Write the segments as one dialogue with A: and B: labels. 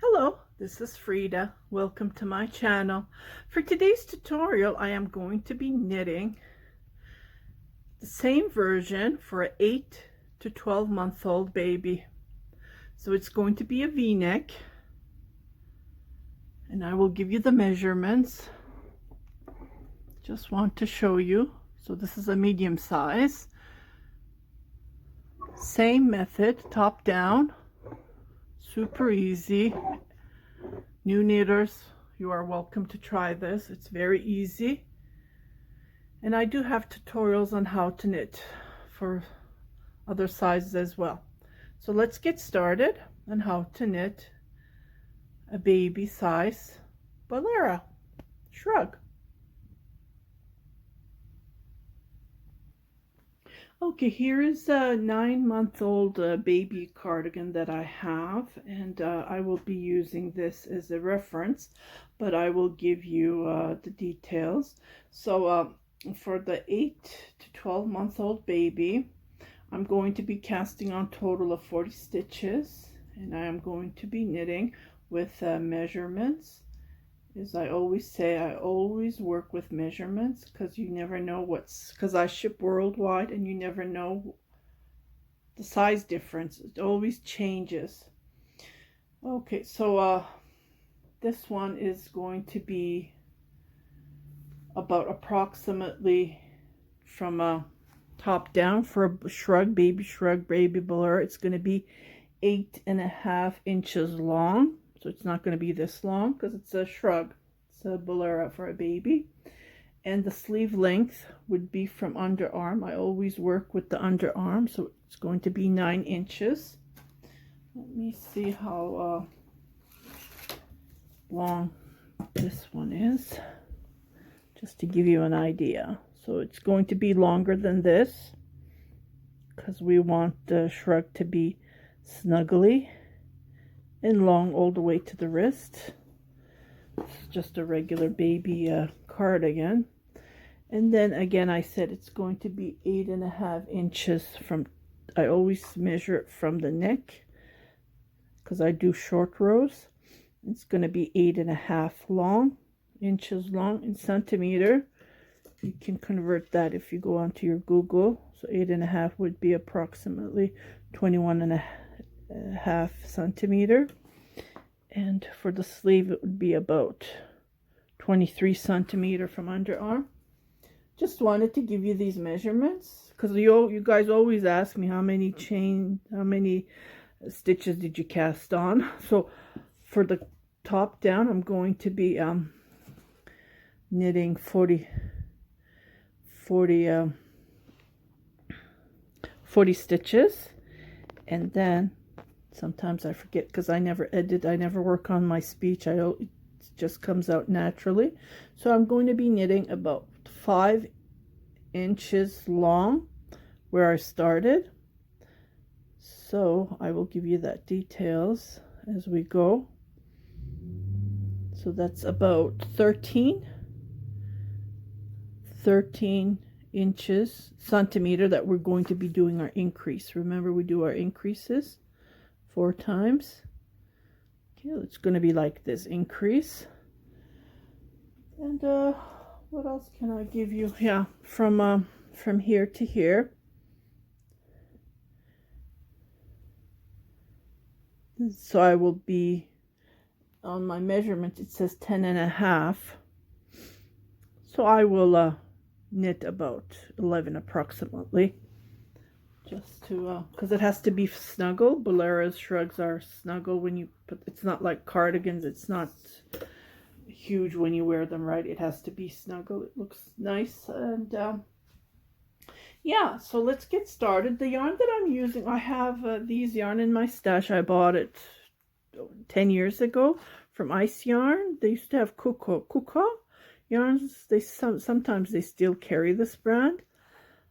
A: Hello, this is Frida. Welcome to my channel. For today's tutorial, I am going to be knitting the same version for an 8 to 12-month-old baby. So it's going to be a V-neck, and I will give you the measurements. Just want to show you. So this is a medium size. Same method, top down, super easy. New knitters, you are welcome to try this. It's very easy. And I do have tutorials on how to knit for other sizes as well. So let's get started on how to knit a baby size bolero shrug. Okay, here is a 9-month-old baby cardigan that I have, and I will be using this as a reference, but I will give you the details. So for the 8 to 12-month-old baby, I'm going to be casting on a total of 40 stitches, and I am going to be knitting with measurements. As I always say, I always work with measurements because you never know because I ship worldwide and you never know the size difference. It always changes. Okay, so this one is going to be about approximately from a top down for a shrug, baby bolero. It's going to be 8.5 inches long. So it's not going to be this long because it's a shrug. It's a bolero for a baby. And the sleeve length would be from underarm. I always work with the underarm, so it's going to be 9 inches. Let me see how long this one is, just to give you an idea. So it's going to be longer than this because we want the shrug to be snuggly and long all the way to the wrist. It's just a regular baby cardigan. And then again, I said it's going to be 8.5 inches from, I always measure it from the neck because I do short rows. It's going to be 8.5 inches long in centimeter. You can convert that if you go onto your Google. So 8.5 would be approximately 21.5 centimeter, and for the sleeve it would be about 23 centimeter from underarm. Just wanted to give you these measurements because you guys always ask me how many stitches did you cast on. So for the top down, I'm going to be knitting 40 stitches, and then sometimes I forget because I never edit, I never work on my speech. It just comes out naturally. So I'm going to be knitting about 5 inches long where I started. So I will give you that details as we go. So that's about 13 inches, centimeter, that we're going to be doing our increase. Remember, we do our increases 4 times. Okay, it's going to be like this increase. And what else can I give you? Yeah, from here to here. So I will be on my measurement, it says 10.5. So I will knit about 11 approximately, just to because it has to be snuggle. Boleros shrugs are snuggle when you put, it's not like cardigans, it's not huge when you wear them, right? It has to be snuggle. It looks nice. And yeah, so let's get started. The yarn that I'm using, I have these yarn in my stash. I bought it 10 years ago from Ice Yarn. They used to have Kuko yarns. Sometimes they still carry this brand,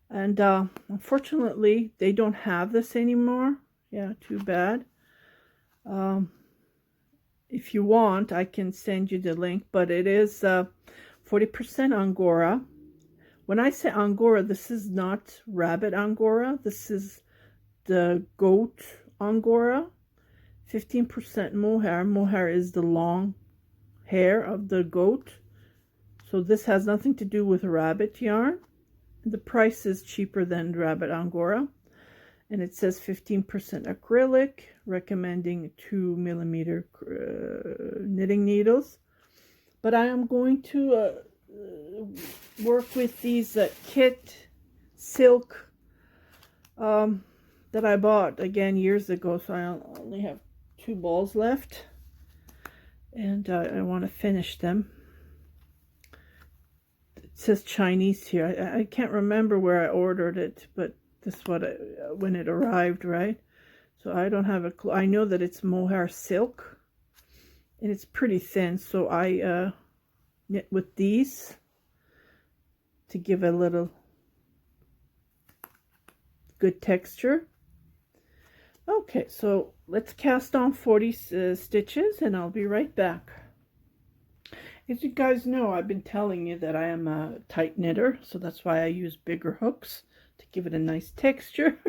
A: and unfortunately they don't have this anymore. Yeah, too bad. If you want, I can send you the link, but it is 40% Angora. When I say Angora, this is not rabbit Angora. This is the goat Angora. 15% mohair. Mohair is the long hair of the goat. So this has nothing to do with rabbit yarn. The price is cheaper than rabbit angora. And it says 15% acrylic, recommending 2mm knitting needles. But I am going to work with these kit silk that I bought again years ago. So I only have 2 balls left. And I want to finish them. It says Chinese here. I can't remember where I ordered it, but this is what when it arrived, right? So I don't have a clue. I know that it's mohair silk, and it's pretty thin. So I knit with these to give a little good texture. Okay, so let's cast on 40 stitches, and I'll be right back. As you guys know, I've been telling you that I am a tight knitter, so that's why I use bigger hooks to give it a nice texture,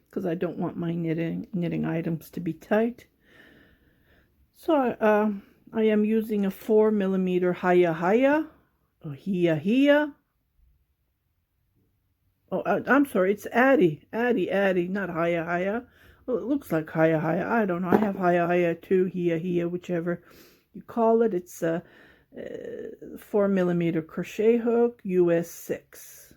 A: because I don't want my knitting items to be tight. So I am using a 4mm Haya, or Hia. Oh, I'm sorry, it's Addy, not Haya. Well, it looks like Haya. I don't know. I have Haya too, Hia, whichever you call it. It's a 4mm crochet hook, US 6.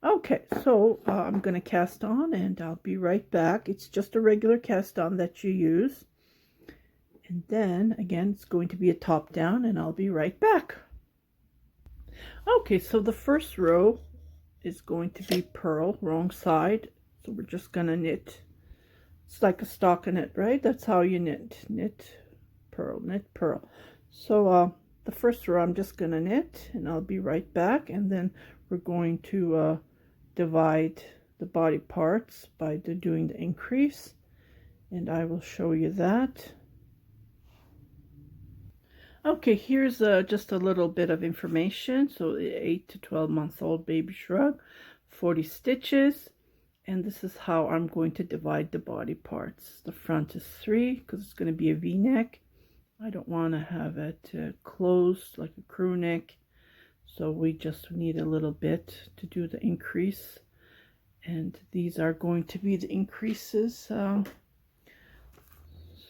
A: Okay, so I'm going to cast on, and I'll be right back. It's just a regular cast on that you use. And then, again, it's going to be a top down, and I'll be right back. Okay, so the first row is going to be purl, wrong side. So we're just going to knit. It's like a stockinette, right? That's how you knit. Knit, purl, knit, purl. So the first row I'm just going to knit, and I'll be right back. And then we're going to divide the body parts by doing the increase. And I will show you that. Okay, here's just a little bit of information. So 8 to 12 months old baby shrug, 40 stitches. And this is how I'm going to divide the body parts. The front is 3 because it's going to be a V-neck. I don't want to have it closed like a crew neck. So we just need a little bit to do the increase. And these are going to be the increases. So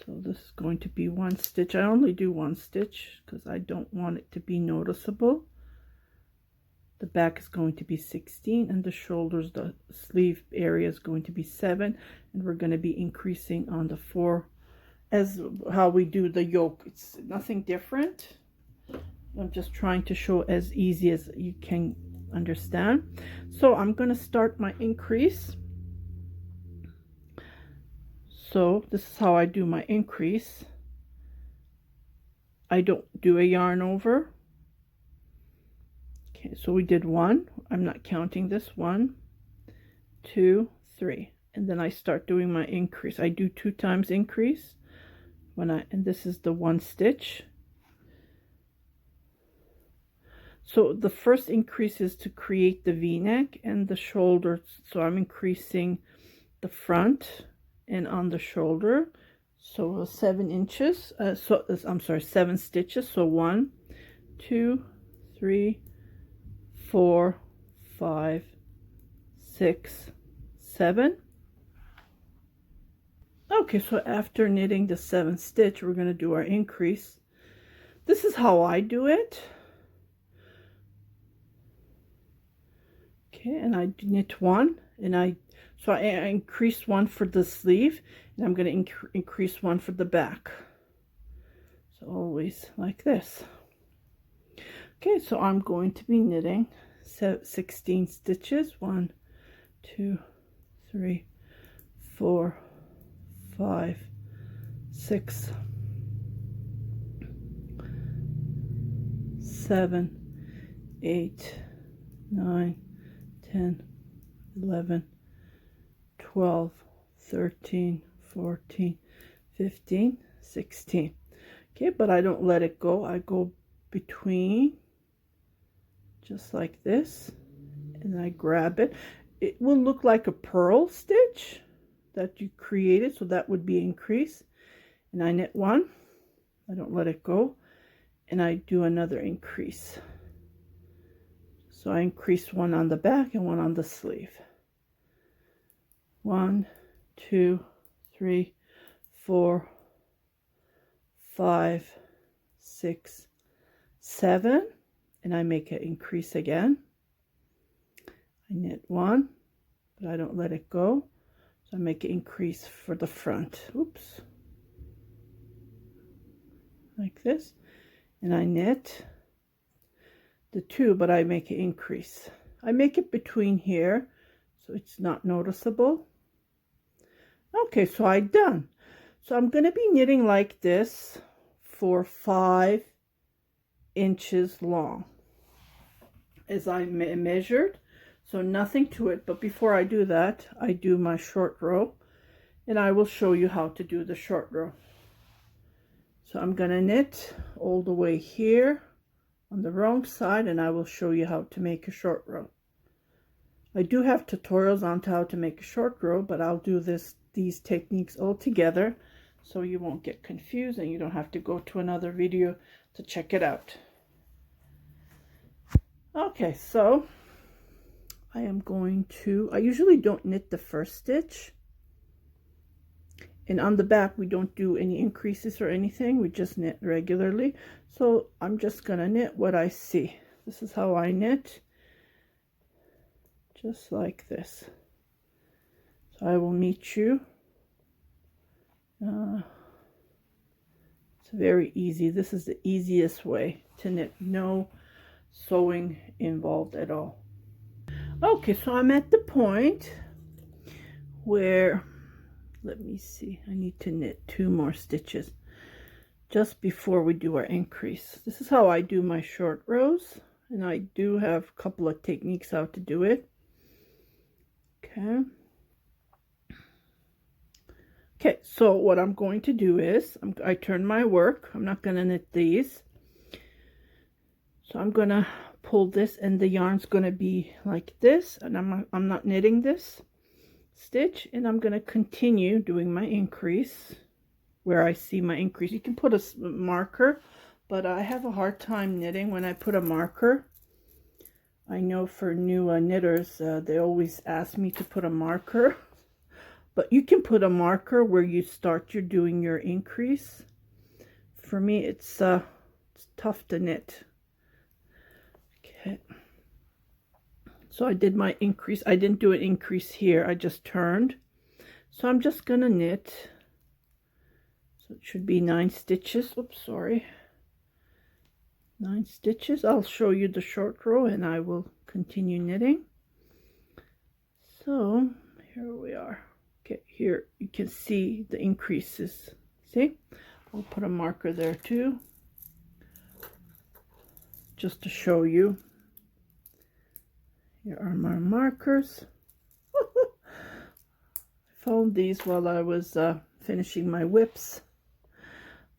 A: this is going to be 1 stitch. I only do 1 stitch because I don't want it to be noticeable. The back is going to be 16, and the shoulders, the sleeve area is going to be 7, and we're going to be increasing on the 4 as how we do the yoke. It's nothing different. I'm just trying to show as easy as you can understand. So I'm going to start my increase. So this is how I do my increase. I don't do a yarn over. Okay, so we did 1. I'm not counting this. 1, 2, 3, and then I start doing my increase. I do 2 times increase and this is the 1 stitch. So the first increase is to create the V-neck and the shoulders. So I'm increasing the front and on the shoulder. So 7 inches. I'm sorry, 7 stitches. So 1, 2, 3, 4, 5, 6, 7. Okay, so after knitting the 7th stitch, we're going to do our increase. This is how I do it. Okay, and I knit 1, and I increase 1 for the sleeve, and I'm going to increase 1 for the back. So always like this. Okay, so I'm going to be knitting 16 stitches. 1, 2, 3, 4, 5, 6, 7, 8, 9, 10, 11, 12, 13, 14, 15, 16. Okay, but I don't let it go. I go between, just like this, and I grab it. It will look like a purl stitch that you created, so that would be increase. and I knit one, I don't let it go, and I do another increase. So I increase one on the back and one on the sleeve. 1, 2, 3, 4, 5, 6, 7, and I make an increase again. I knit one, but I don't let it go, so I make an increase for the front. Oops, like this, and I knit the two, but I make an increase. I make it between here so it's not noticeable. Okay, so I'm done. So I'm going to be knitting like this for 5 inches long as I measured, so nothing to it. But before I do that, I do my short row, and I will show you how to do the short row. So I'm going to knit all the way here on the wrong side, and I will show you how to make a short row. I do have tutorials on how to make a short row, but I'll do these techniques all together so you won't get confused and you don't have to go to another video to check it out. Okay, so I am going to, I usually don't knit the first stitch, and on the back we don't do any increases or anything, we just knit regularly. So I'm just gonna knit what I see. This is how I knit, just like this. So I will meet you. It's very easy. This is the easiest way to knit, no sewing involved at all. Okay, so I'm at the point where, let me see, I need to knit 2 more stitches just before we do our increase. This is how I do my short rows, and I do have a couple of techniques how to do it. Okay, so what I'm going to do is I turn my work. I'm not going to knit these, so I'm going to pull this, and the yarn's going to be like this, and I'm not knitting this stitch, and I'm going to continue doing my increase where I see my increase. You can put a marker, but I have a hard time knitting when I put a marker. I know for new knitters, they always ask me to put a marker, but you can put a marker where you start doing your increase. For me, it's tough to knit. Okay, so I did my increase. I didn't do an increase here, I just turned. So I'm just gonna knit, so it should be 9 stitches. Oops, sorry, 9 stitches. I'll show you the short row and I will continue knitting. So here we are. Okay, here you can see the increases. See, I'll put a marker there too, just to show you. Here are my markers. I found these while I was finishing my whips.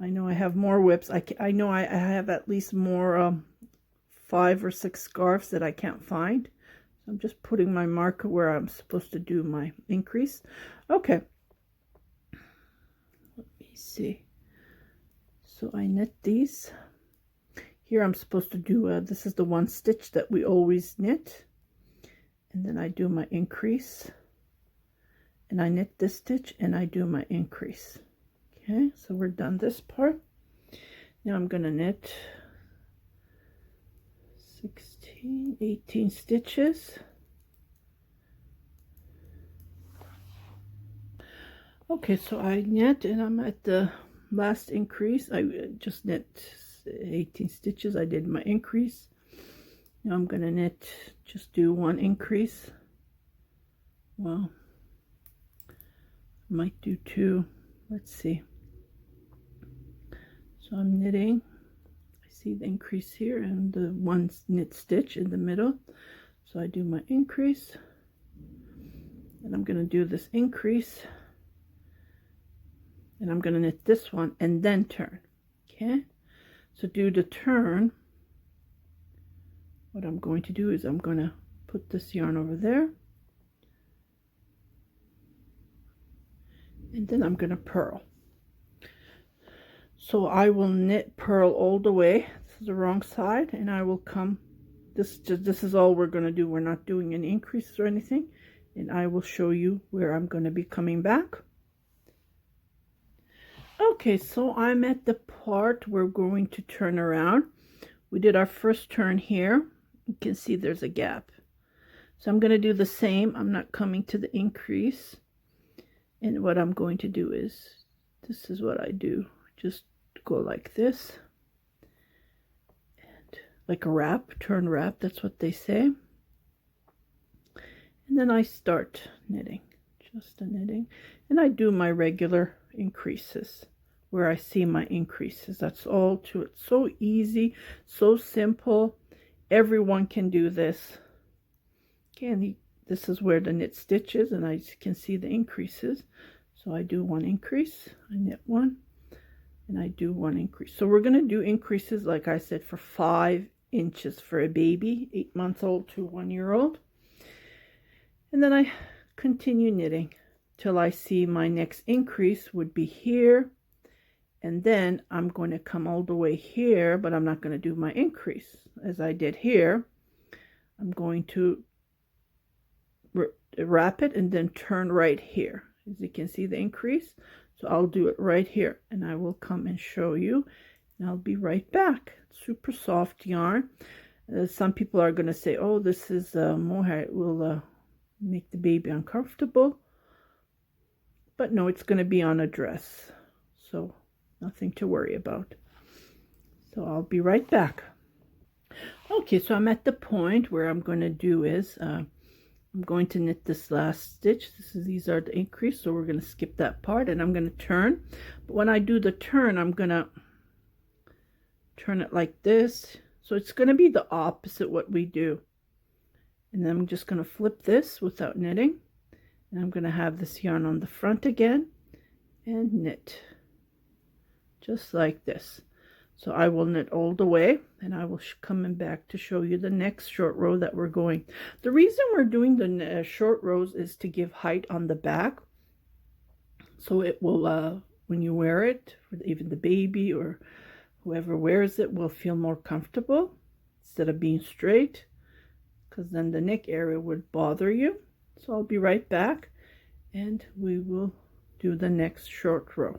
A: I know I have more whips. I know I have at least more 5 or 6 scarves that I can't find. So I'm just putting my marker where I'm supposed to do my increase. Okay. Let me see. So I knit these. Here I'm supposed to do, this is the 1 stitch that we always knit. And then I do my increase. And I knit this stitch and I do my increase. Okay, so we're done this part. Now I'm going to knit 16, 18 stitches. Okay, so I knit and I'm at the last increase. I just knit 18 stitches. I did my increase. Now I'm going to knit, just do 1 increase. Well, I might do 2. Let's see. So I'm knitting. I see the increase here and the 1 knit stitch in the middle. So I do my increase. And I'm going to do this increase. And I'm going to knit this one and then turn. Okay, so do the turn. What I'm going to do is I'm going to put this yarn over there, and then I'm going to purl. So I will knit purl all the way. This is the wrong side, and I will come. This is all we're going to do. We're not doing any increases or anything, and I will show you where I'm going to be coming back. Okay, so I'm at the part we're going to turn around. We did our first turn here. You can see there's a gap. So I'm going to do the same. I'm not coming to the increase. And what I'm going to do is, this is what I do. Just go like this. And like a wrap, turn wrap, that's what they say. And then I start knitting, just a knitting. And I do my regular increases where I see my increases. That's all to it. So easy, so simple. Everyone can do this. Okay, this is where the knit stitch is, and I can see the increases. So I do one increase, I knit one, and I do one increase. So we're going to do increases, like I said, for 5 inches for a baby, 8 months old to 1 year old. And then I continue knitting till I see my next increase would be here. And then I'm going to come all the way here, but I'm not going to do my increase as I did here. I'm going to wrap it and then turn right here. As you can see the increase. So I'll do it right here, and I will come and show you, and I'll be right back. Super soft yarn. Some people are going to say, oh, this is mohair. It will make the baby uncomfortable. But no, it's going to be on a dress. So nothing to worry about. So I'll be right back. Okay, so I'm at the point where I'm going to do is I'm going to knit this last stitch. These are the increase, so we're going to skip that part, and I'm going to turn. But when I do the turn, I'm going to turn it like this. So it's going to be the opposite what we do. And then I'm just going to flip this without knitting. And I'm going to have this yarn on the front again and knit. Just like this. So I will knit all the way, and I will come back to show you the next short row that we're going. The reason we're doing the short rows is to give height on the back. So it will, when you wear it, even the baby or whoever wears it will feel more comfortable instead of being straight, because then the neck area would bother you. So I'll be right back, and we will do the next short row.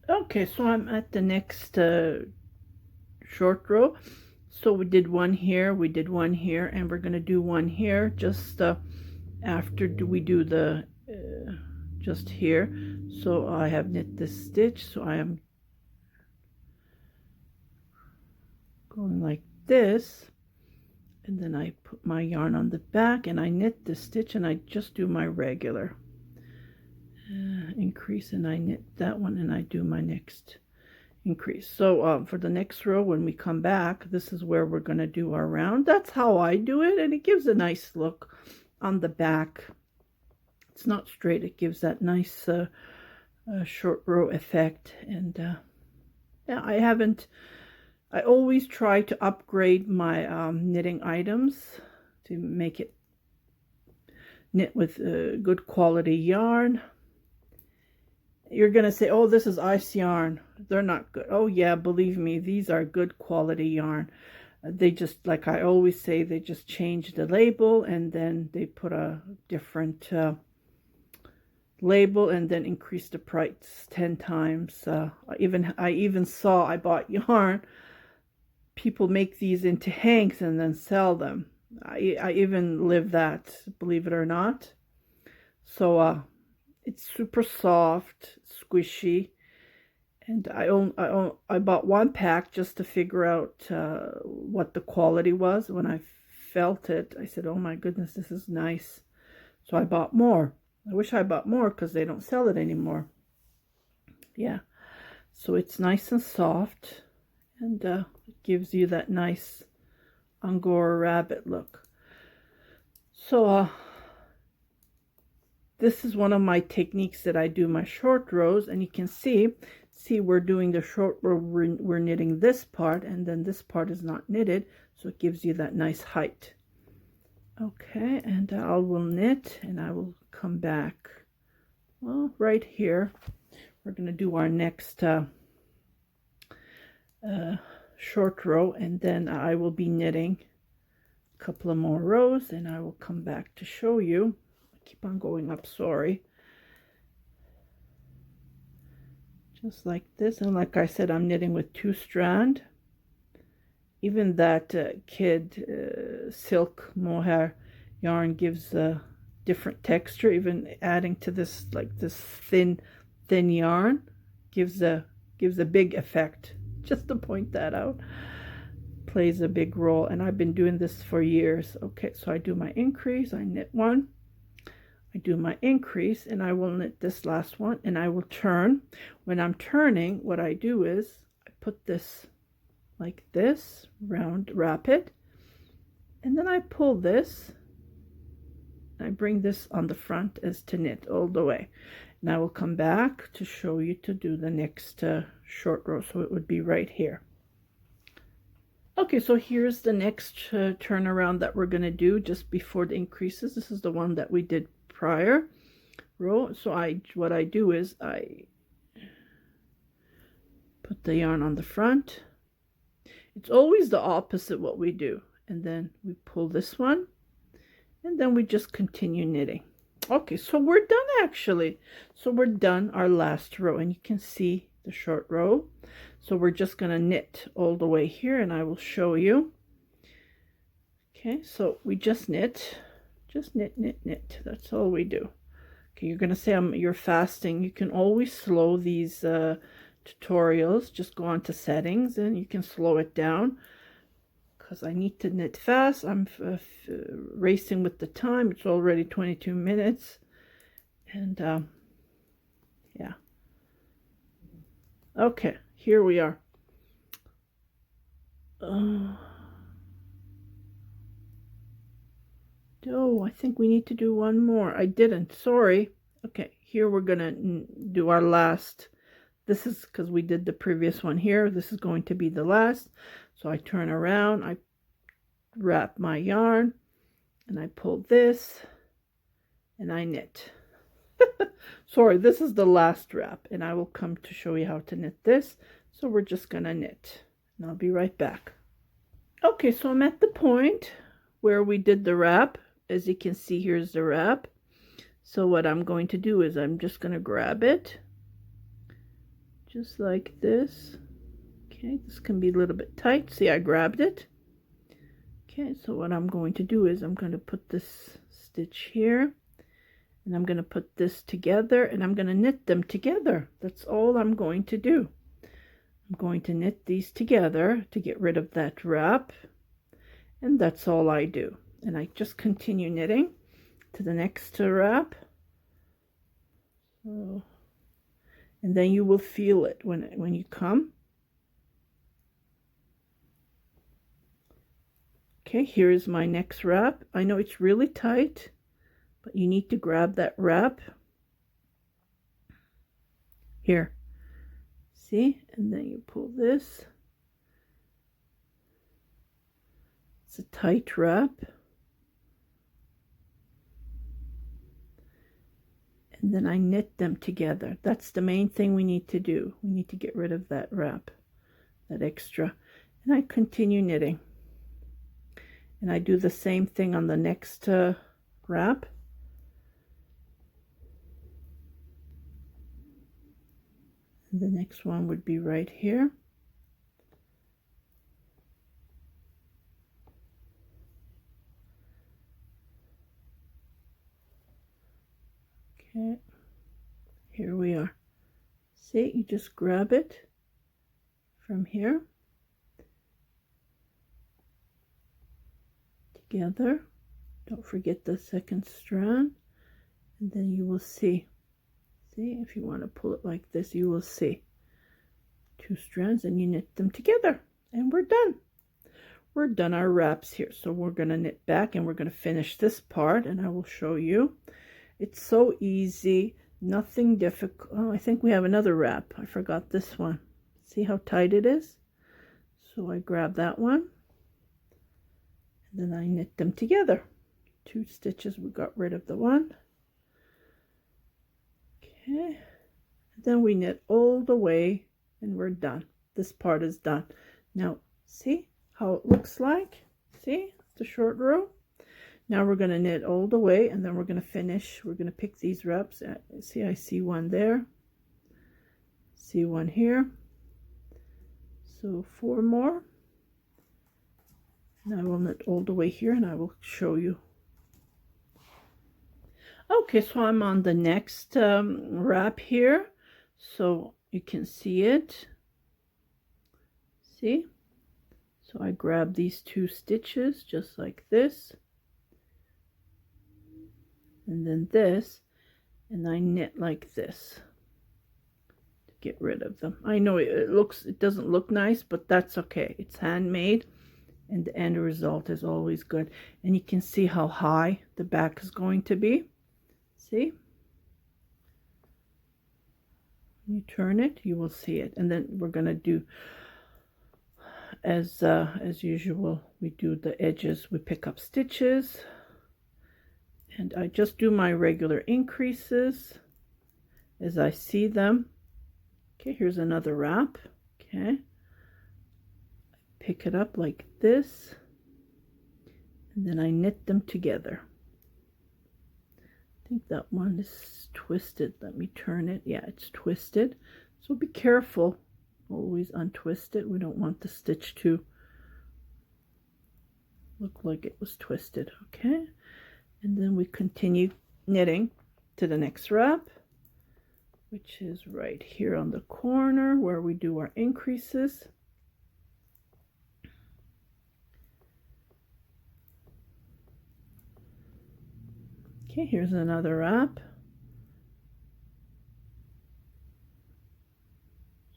A: Okay, so I'm at the next short row. So we did one here, we did one here, and we're going to do one here just after we do the just here. So I have knit this stitch, so I am going like this, and then I put my yarn on the back and I knit this stitch, and I just do my regular increase, and I knit that one, and I do my next increase. So for the next row, when we come back, this is where we're going to do our round. That's how I do it, and it gives a nice look on the back. It's not straight, it gives that nice short row effect. And yeah, I always try to upgrade my knitting items to make it knit with good quality yarn. You're going to say, oh, this is ice yarn. They're not good. Oh, yeah, believe me, these are good quality yarn. They just, like I always say, they just change the label, and then they put a different label, and then increase the price 10 times. I even saw, I bought yarn. People make these into hanks and then sell them. I even live that, believe it or not. So it's super soft, squishy, and I bought one pack just to figure out what the quality was. When I felt it, I said, oh my goodness, this is nice. So I bought more. I wish I bought more because they don't sell it anymore. Yeah, so it's nice and soft, and it gives you that nice Angora rabbit look. So this is one of my techniques that I do my short rows, and you can see we're doing the short row, we're knitting this part, and then this part is not knitted, so it gives you that nice height. Okay, and I will knit, and I will come back, well, right here we're going to do our next short row, and then I will be knitting a couple of more rows, and I will come back to show you. I keep on going up, sorry. Just like this, and like I said, I'm knitting with 2 strand. Even that kid silk mohair yarn gives a different texture. Even adding to this, like this thin yarn, gives a big effect. Just to point that out, plays a big role, and I've been doing this for years. Okay, so I do my increase, I knit 1, I do my increase, and I will knit this last one, and I will turn. When I'm turning, what I do is I put this like this, wrap it, and then I pull this, I bring this on the front as to knit all the way, and I will come back to show you to do the next short row. So it would be right here. Okay, so here's the next turnaround that we're going to do just before the increases. This is the one that we did prior row. So what I do is I put the yarn on the front. It's always the opposite what we do, and then we pull this one, and then we just continue knitting. Okay, so we're done actually. So we're done our last row, and you can see the short row. So we're just going to knit all the way here, and I will show you. Okay, so we just knit, knit. That's all we do. Okay, you're going to say you're fasting. You can always slow these tutorials. Just go on to settings, and you can slow it down, because I need to knit fast. I'm racing with the time. It's already 22 minutes, and yeah. Okay, here we are. Oh, I think we need to do one more. I didn't, sorry. Okay, here we're gonna do our last. This is because we did the previous one here. This is going to be the last. So I turn around, I wrap my yarn, and I pull this, and I knit. Sorry, this is the last wrap, and I will come to show you how to knit this. So we're just gonna knit, and I'll be right back. Okay, so I'm at the point where we did the wrap. As you can see, here's the wrap. So what I'm going to do is I'm just gonna grab it, just like this. Okay, this can be a little bit tight. See, I grabbed it. Okay, so what I'm going to do is I'm going to put this stitch here, and I'm going to put this together, and I'm going to knit them together. That's all I'm going to do. I'm going to knit these together to get rid of that wrap, and that's all I do. And I just continue knitting to the next wrap. So, and then you will feel it when you come. Okay, here is my next wrap. I know it's really tight, but you need to grab that wrap here. See? And then you pull this. It's a tight wrap. And then I knit them together. That's the main thing we need to do. We need to get rid of that wrap, that extra. And I continue knitting. And I do the same thing on the next wrap. And the next one would be right here. Okay, here we are. See, you just grab it from here. Together, don't forget the second strand, and then you will see if you want to pull it like this, you will see 2 strands, and you knit them together, and we're done our wraps here. So we're going to knit back, and we're going to finish this part, and I will show you. It's so easy, nothing difficult. Oh, I think we have another wrap. I forgot this one. See how tight it is? So I grab that one, then I knit them together. 2 stitches, we got rid of the one. Okay, Then we knit all the way and we're done. This part is done. Now see how it looks like? See the short row? Now we're going to knit all the way, and then we're going to finish. We're going to pick these reps. See, I see one there. See one here. So 4 more. And I will knit all the way here, and I will show you. Okay, so I'm on the next wrap here, so you can see it. See? So I grab these 2 stitches just like this, and then this, and I knit like this to get rid of them. I know it doesn't look nice, but that's okay. It's handmade, and the end result is always good. And you can see how high the back is going to be. See? You turn it, you will see it. And then we're going to do as usual, we do the edges. We pick up stitches, and I just do my regular increases as I see them. Okay, here's another wrap. Okay, pick it up like this, and then I knit them together. I think that one is twisted. Let me turn it. Yeah, it's twisted, so be careful. Always untwist it. We don't want the stitch to look like it was twisted. Okay, and then we continue knitting to the next wrap, which is right here on the corner where we do our increases. Okay, here's another wrap.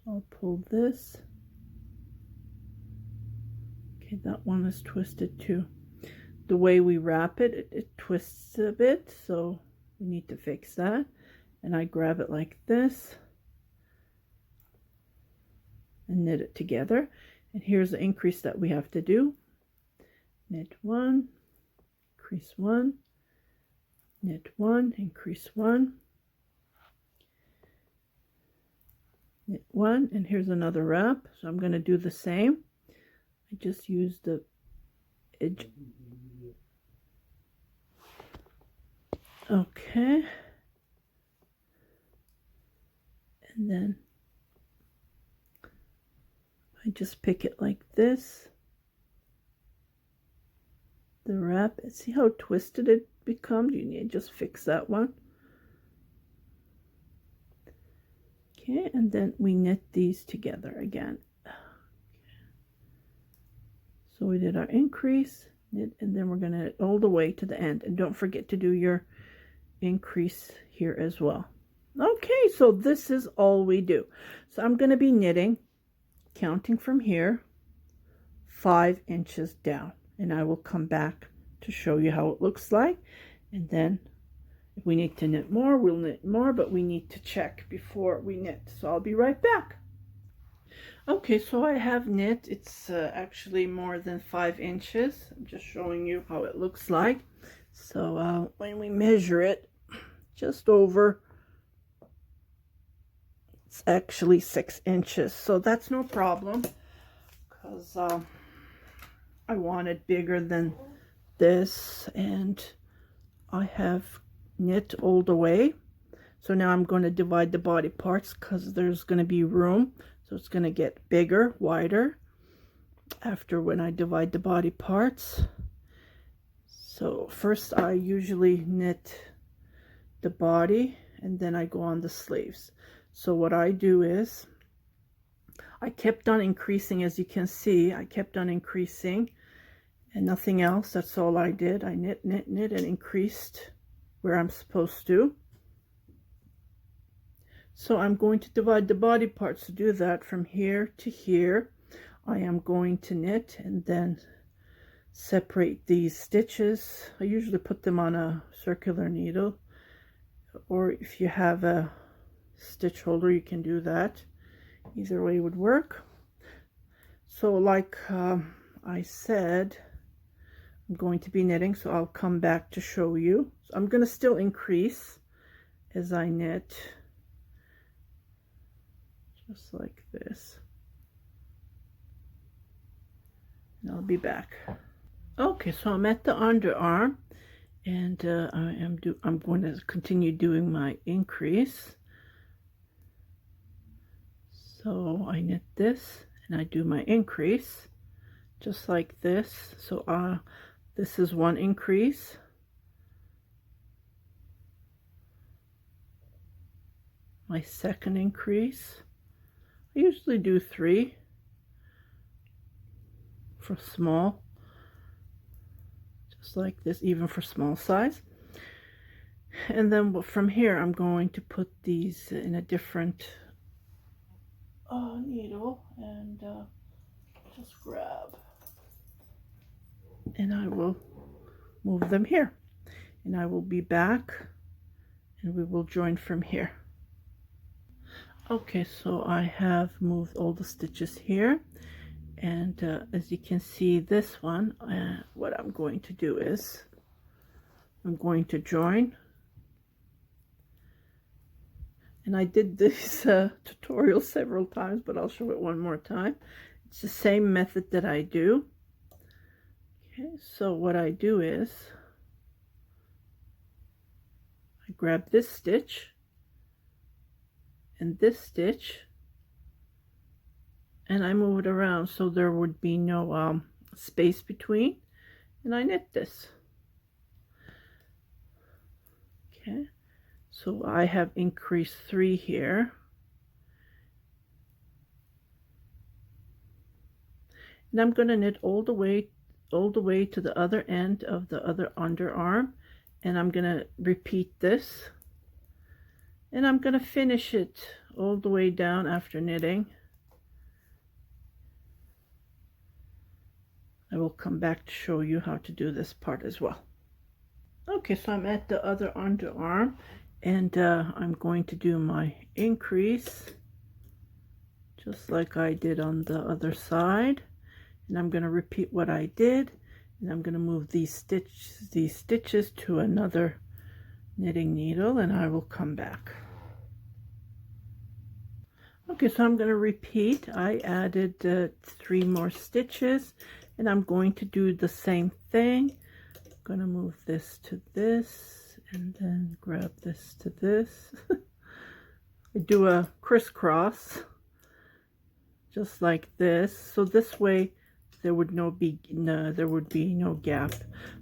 A: I'll pull this. Okay, that one is twisted too. The way we wrap it, it twists a bit, so we need to fix that. And I grab it like this and knit it together. And here's the increase that we have to do. Knit 1, increase 1, knit 1, increase 1, knit 1, and here's another wrap. So I'm going to do the same. I just use the edge. Okay, and then I just pick it like this, the wrap. See how twisted it becomes? You need to just fix that one. Okay, and then we knit these together again. So we did our increase, knit, and then we're going to knit all the way to the end. And don't forget to do your increase here as well. Okay, so this is all we do. So I'm going to be knitting, counting from here, 5 inches down. And I will come back to show you how it looks like. And then if we need to knit more, we'll knit more, but we need to check before we knit. So I'll be right back. Okay, so I have knit. It's actually more than 5 inches. I'm just showing you how it looks like. So when we measure it, just over, it's actually 6 inches. So that's no problem, because I want it bigger than this, and I have knit all the way. So now I'm going to divide the body parts, because there's going to be room. So it's going to get bigger, wider after when I divide the body parts. So first I usually knit the body, and then I go on the sleeves. So what I do is I kept on increasing. As you can see, I kept on increasing and nothing else. That's all I did. I knit, knit, knit, and increased where I'm supposed to. So I'm going to divide the body parts. To do that, from here to here, I am going to knit and then separate these stitches. I usually put them on a circular needle, or if you have a stitch holder, you can do that. Either way would work. So like I said, I'm going to be knitting, so I'll come back to show you. So I'm going to still increase as I knit. just like this. And I'll be back. Okay, so I'm at the underarm, and I'm going to continue doing my increase. So I knit this and I do my increase just like this. So this is one increase, my second increase. I usually do 3 for small, just like this, even for small size. And then from here I'm going to put these in a different needle, and just grab, and I will move them here, and I will be back and we will join from here. Okay, so I have moved all the stitches here, and as you can see, this one, what I'm going to do is I'm going to join. And I did this tutorial several times, but I'll show it one more time. It's the same method that I do. Okay, so what I do is I grab this stitch and this stitch, and I move it around so there would be no space between, and I knit this. Okay, so I have increased 3 here, and I'm going to knit all the way to the other end of the other underarm, and I'm going to repeat this, and I'm going to finish it all the way down after knitting. I will come back to show you how to do this part as well. Okay, so I'm at the other underarm, and I'm going to do my increase just like I did on the other side, and I'm going to repeat what I did, and I'm going to move these stitches to another knitting needle, and I will come back. Okay, so I'm going to repeat. I added 3 more stitches, and I'm going to do the same thing. I'm going to move this to this, and then grab this to this. I do a crisscross just like this, so this way there would be no gap.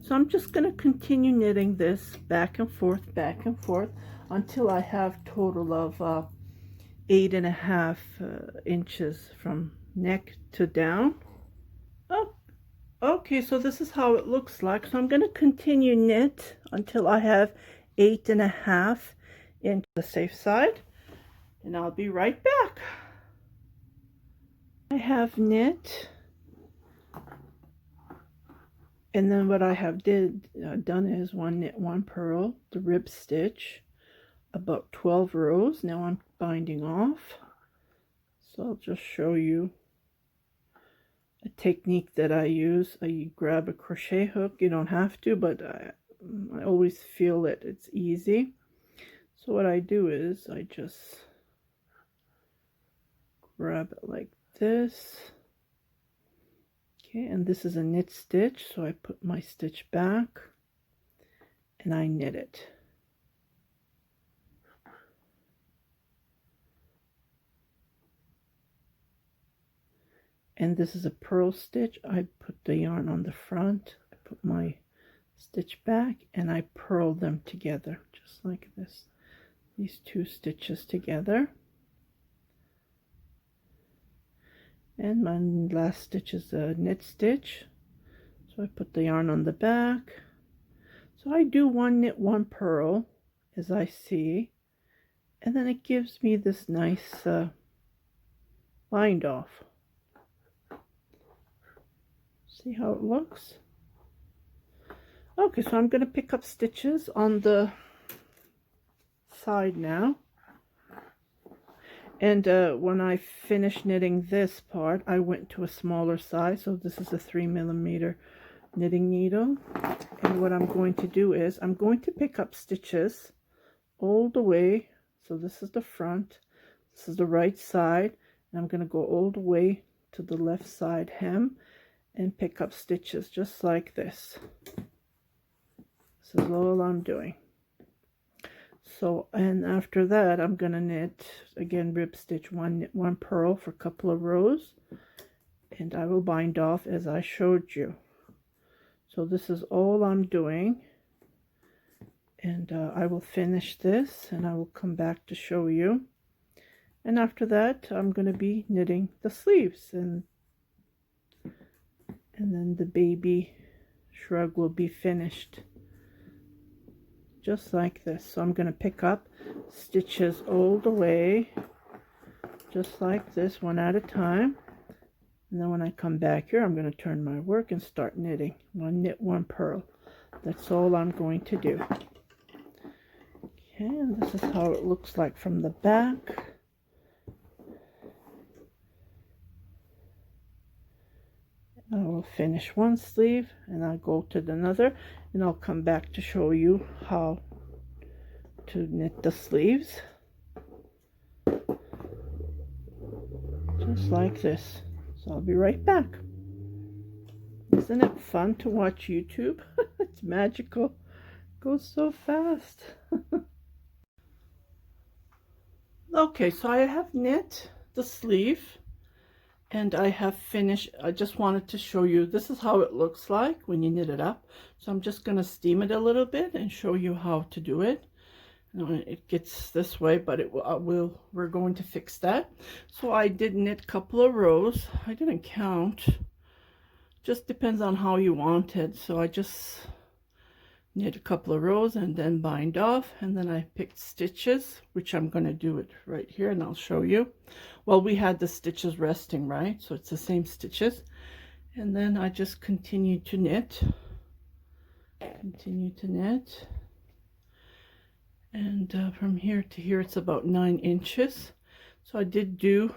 A: So I'm just going to continue knitting this back and forth until I have total of 8.5 inches from neck to down. Oh, okay, so this is how it looks like. So I'm going to continue knit until I have 8.5 into the safe side, and I'll be right back. I have knit, and then what I have done is 1 knit 1 purl, the rib stitch, about 12 rows. Now I'm binding off, so I'll just show you a technique that I use. I grab a crochet hook. You don't have to, but I always feel that it's easy. So what I do is I just grab it like this. Okay, and this is a knit stitch, so I put my stitch back and I knit it. And this is a purl stitch. I put the yarn on the front, I put my stitch back, and I purl them together just like this, these 2 stitches together. And my last stitch is a knit stitch, so I put the yarn on the back. So I do 1 knit 1 purl as I see, and then it gives me this nice bind off. See how it looks? Okay, so I'm going to pick up stitches on the side now. And when I finished knitting this part, I went to a smaller size. So this is a 3mm knitting needle. And what I'm going to do is I'm going to pick up stitches all the way. So this is the front, this is the right side. I'm going to go all the way to the left side hem and pick up stitches just like this. This is all I'm doing. So, and after that, I'm going to knit again, rib stitch one purl for a couple of rows, and I will bind off as I showed you. So this is all I'm doing, and I will finish this and I will come back to show you. And after that, I'm going to be knitting the sleeves, and then the baby shrug will be finished just like this. So I'm going to pick up stitches all the way just like this, one at a time, and then when I come back here, I'm going to turn my work and start knitting. One knit, one purl. That's all I'm going to do. Okay, and this is how it looks like from the back. I will finish one sleeve and I'll go to another, and I'll come back to show you how to knit the sleeves just like this. So I'll be right back. Isn't it fun to watch YouTube? It's magical. It goes so fast. Okay, so I have knit the sleeve and I have finished. I just wanted to show you, this is how it looks like when you knit it up. So I'm just going to steam it a little bit and show you how to do it. It gets this way, but we're going to fix that. So I did knit a couple of rows. I didn't count, just depends on how you want it. So I just knit a couple of rows and then bind off, and then I picked stitches, which I'm going to do it right here and I'll show you. Well, we had the stitches resting, right? So it's the same stitches, and then I just continue to knit, and from here to here it's about 9 inches. So I did do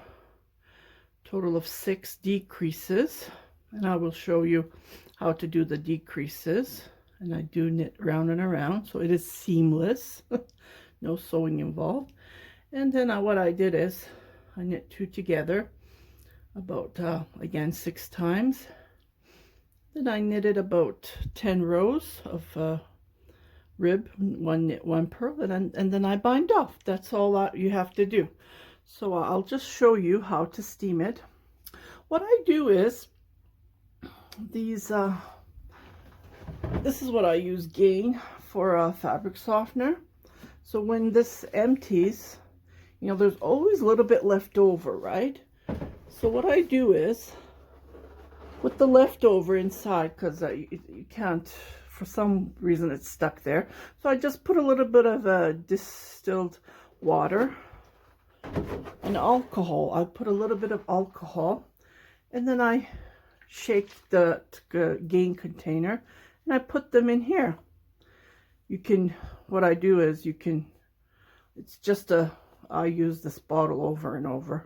A: a total of 6 decreases, and I will show you how to do the decreases. And I do knit round and around, so it is seamless. No sewing involved. And then what I did is I knit 2 together about again 6 times. Then I knitted about 10 rows of rib, one knit, one purl, and then I bind off. That's all you have to do. So I'll just show you how to steam it. What I do is these this is what I use, Gain, for a fabric softener. So when this empties, you know, there's always a little bit left over, right? So what I do is put the leftover inside, because you can't, for some reason it's stuck there. So I just put a little bit of distilled water and alcohol. I put a little bit of alcohol, and then I shake the Gain container, and I put them in here. You can, what I do is it's just I use this bottle over and over.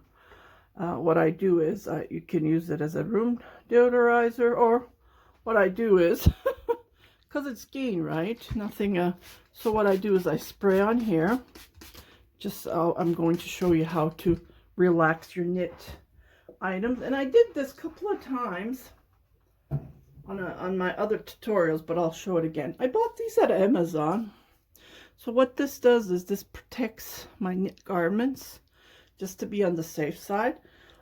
A: What I do is you can use it as a room deodorizer, or what I do is, because it's Gain, right? Nothing, so what I do is I spray on here. Just, I'm going to show you how to relax your knit items. And I did this a couple of times on my other tutorials, but I'll show it again. I bought these at Amazon. So what this does is this protects my knit garments, just to be on the safe side.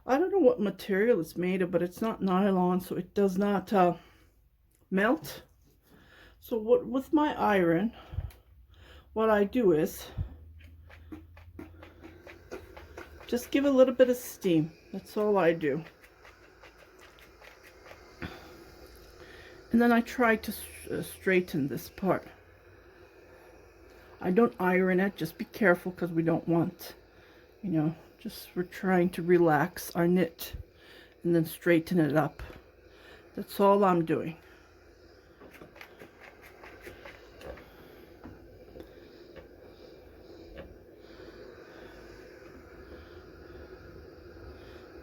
A: I don't know what material it's made of, but it's not nylon, so it does not melt. So with my iron, what I do is just give a little bit of steam. That's all I do. And then I try to straighten this part. I don't iron it, just be careful, because we don't want, you know, just we're trying to relax our knit and then straighten it up. That's all I'm doing.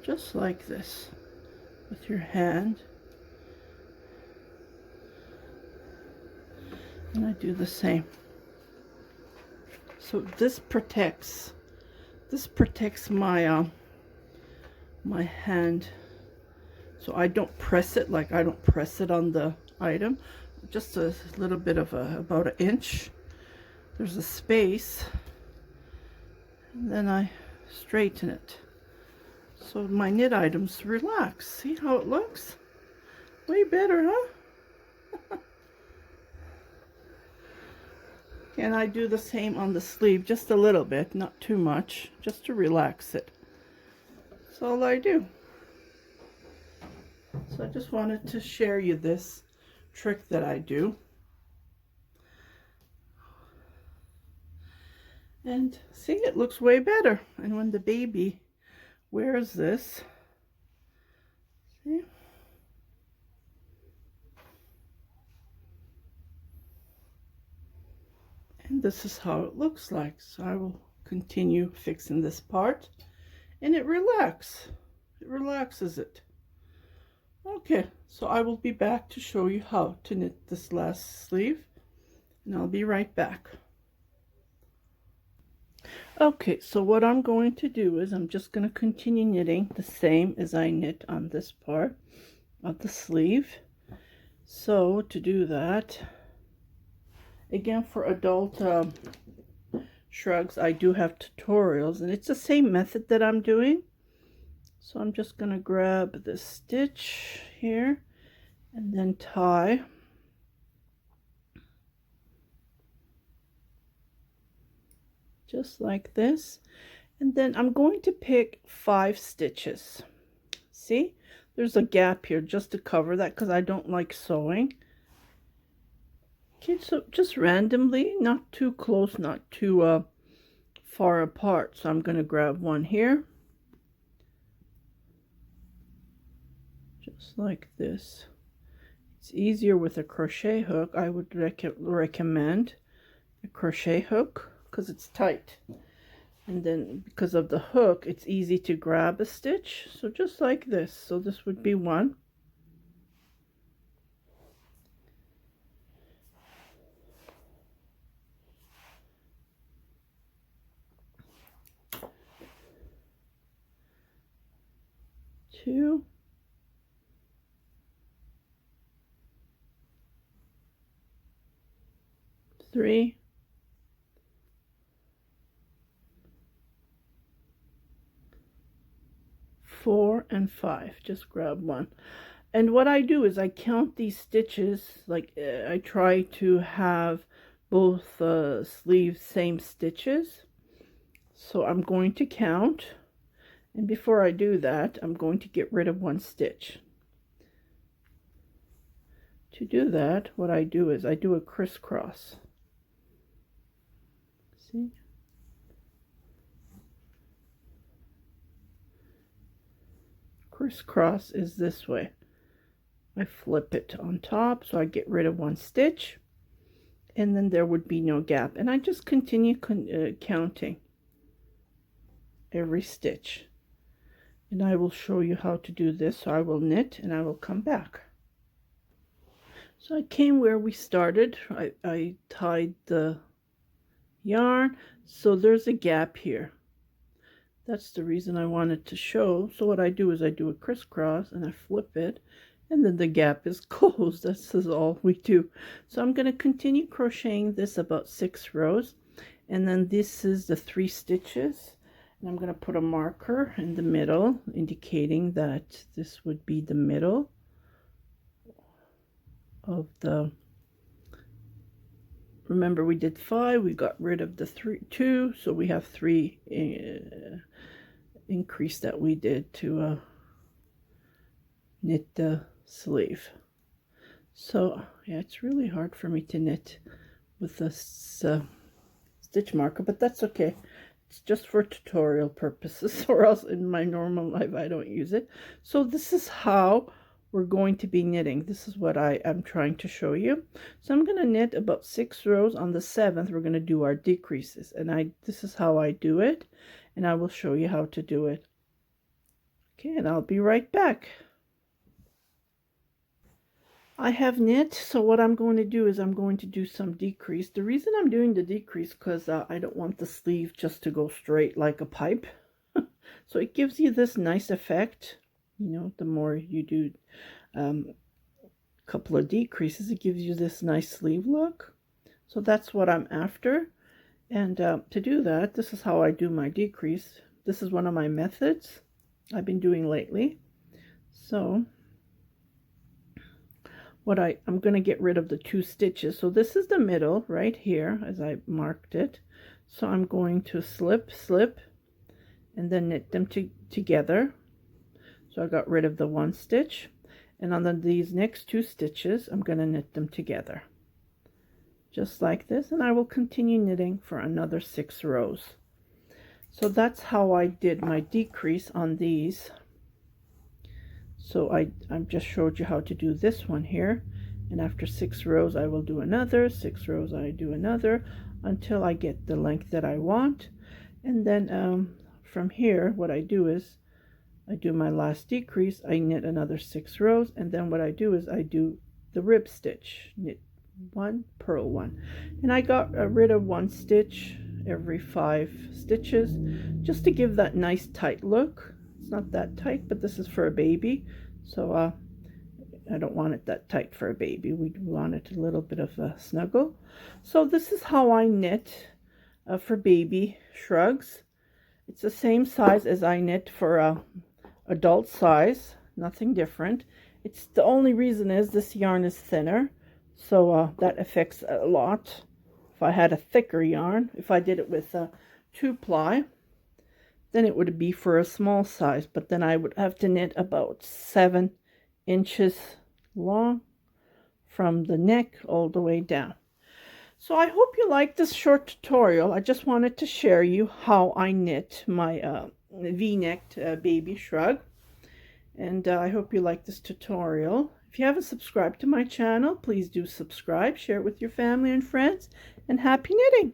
A: Just like this with your hand. And I do the same. So this protects my my hand so I don't press it, like I don't press it on the item. Just a little bit of about an inch. There's a space, and then I straighten it. So my knit items relax. See how it looks? Way better, huh? And I do the same on the sleeve, just a little bit, not too much, just to relax it. That's all I do. So I just wanted to share you this trick that I do. And see, it looks way better. And when the baby wears this, see? And this is how it looks like. So I will continue fixing this part, and it relaxes it. Okay, so I will be back to show you how to knit this last sleeve, and I'll be right back. Okay, so what I'm going to do is I'm just going to continue knitting the same as I knit on this part of the sleeve. So to do that, again, for adult shrugs, I do have tutorials, and it's the same method that I'm doing. So I'm just going to grab this stitch here and then tie. Just like this. And then I'm going to pick 5 stitches. See, there's a gap here just to cover that because I don't like sewing. Okay, so just randomly, not too close, not too far apart. So I'm going to grab one here. Just like this. It's easier with a crochet hook. I would recommend a crochet hook because it's tight. And then because of the hook, it's easy to grab a stitch. So just like this. So this would be one. Two. 3. 4 and 5. Just grab one. And what I do is I count these stitches, like I try to have both sleeves same stitches. So I'm going to count, and before I do that, I'm going to get rid of one stitch. To do that, what I do is I do a crisscross. See? Crisscross is this way. I flip it on top, so I get rid of one stitch, and then there would be no gap. And I just continue counting every stitch. And I will show you how to do this. So I will knit and I will come back. So I came where we started. I tied the yarn, so there's a gap here. That's the reason I wanted to show. So what I do is I do a crisscross and I flip it, and then the gap is closed. This is all we do. So I'm going to continue crocheting this about 6 rows, and then this is the 3 stitches, and I'm going to put a marker in the middle indicating that this would be the middle of the, remember we did 5, we got rid of the 2, so we have 3 increase that we did to knit the sleeve. So yeah, it's really hard for me to knit with this stitch marker, but that's okay. It's just for tutorial purposes, or else in my normal life I don't use it. So this is how we're going to be knitting. This is what I am trying to show you. So I'm going to knit about 6 rows. On the 7th we're going to do our decreases, and this is how I do it, and I will show you how to do it. Okay, and I'll be right back. I have knit, so what I'm going to do is I'm going to do some decrease. The reason I'm doing the decrease because I don't want the sleeve just to go straight like a pipe. So it gives you this nice effect. You know, the more you do a couple of decreases, it gives you this nice sleeve look. So that's what I'm after. And to do that, this is how I do my decrease. This is one of my methods I've been doing lately. So I'm going to get rid of the 2 stitches. So this is the middle right here as I marked it. So I'm going to slip, and then knit them together. So I got rid of the 1 stitch, and on these next 2 stitches I'm going to knit them together just like this, and I will continue knitting for another 6 rows. So that's how I did my decrease on these. So I just showed you how to do this one here, and after 6 rows I will do another 6 rows, I do another until I get the length that I want. And then from here what I do is I do my last decrease, I knit another 6 rows, and then what I do is I do the rib stitch, knit 1, purl 1, and I got rid of 1 stitch every 5 stitches just to give that nice tight look. It's not that tight, but this is for a baby, so I don't want it that tight for a baby. We want it a little bit of a snuggle. So this is how I knit for baby shrugs. It's the same size as I knit for adult size, nothing different. It's the only reason is this yarn is thinner, so that affects a lot. If I had a thicker yarn, if I did it with 2-ply, then it would be for a small size, but then I would have to knit about 7 inches long from the neck all the way down. So I hope you like this short tutorial. I just wanted to share you how I knit my V-necked baby shrug. And I hope you like this tutorial. If you haven't subscribed to my channel, please do subscribe, share it with your family and friends, and happy knitting!